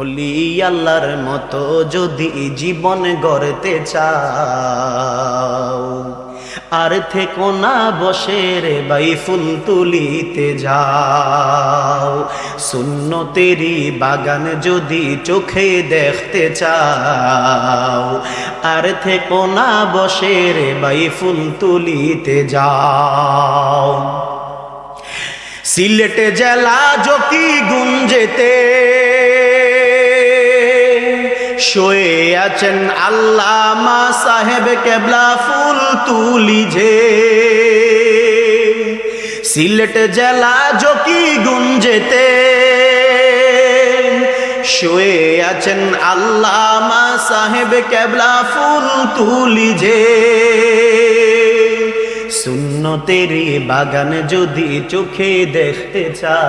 ওলি আল্লাহর মতো যদি জীবন গড়তে চাও, আর থেকো না বসে রে ভাই ফুল তুলিতে যাও। সুন্নতেরই বাগান যদি চোখে দেখতে চাও, আর থেকো না বসে রে ভাই ফুল তুলিতে যাও। সিলেট জেলা জকিগঞ্জেতে শুয়ে আছেন আল্লামা সাহেব কেবলা ফুল তুলিজে। সিলেট জেলা জকিগঞ্জেতে শুয়ে আছেন আল্লামা সাহেব কেবলা ফুল তুলিজে। সুন্নতেরই বাগান যদি চোখে দেখতে চাও,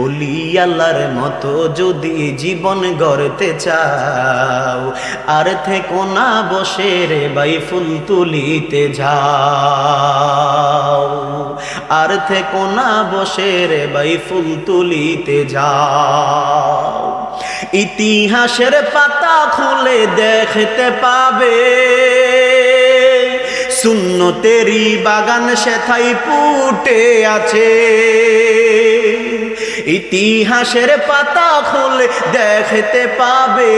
ওলি আল্লাহর মতো যদি জীবন গড়তে চাও, আর থেকো না বসে রে ভাই ফুল তুলিতে যাও। আর থেকো না বসে রে ভাই ফুল তুলিতে যাও। ইতিহাসের পাতা খুলে দেখতে পাবে, সুন্নতেরই বাগান সেথায় ফুটে আছে। ইতিহাসের পাতা খুলে দেখতে পাবে,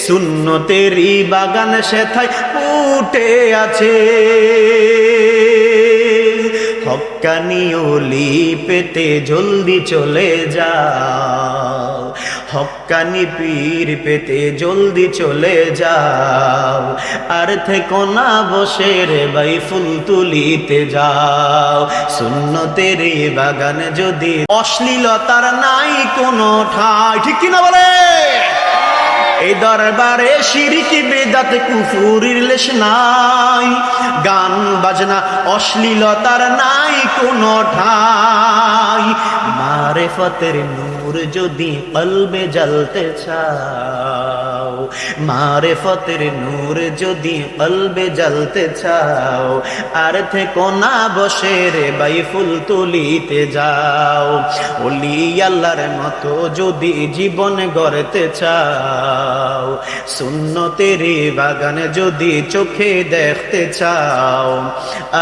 সুন্নতেরই বাগান সেথায় ফুটে আছে। হক্কানি ওলি পেতে জলদি চলে যাও, হক্কানি পীর পেতে জলদি চলে যাও। আর থেকো না বসে রে ভাই ফুল তুলিতে যাও। সুন্নতেরই বাগান যদি অশ্লীলতার নাই কোনো ঠাঁই, ঠিক কিনা বলে? এই দরবারে শিরক বিদআত কুফুরির লেশ নাই। গান বাজনা অশ্লীলতার নাই কোনো ঠাঁই। মারিফতের নূর যদি কলবে জ্বলতে চাও, মারিফতের নূর যদি কলবে জ্বলতে চাও, আর থেকো না বসে রে ভাই ফুল তুলিতে যাও। ওলি আল্লাহর মতো যদি জীবন গড়তে চাও, সুন্নতেরই বাগান যদি চোখে দেখতে চাও,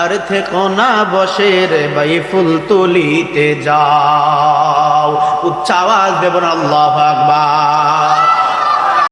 আর থেকো না বসে রে ভাই ফুল তুলিতে যাও। উচ্চ আওয়াজ দেব না আল্লাহু আকবার।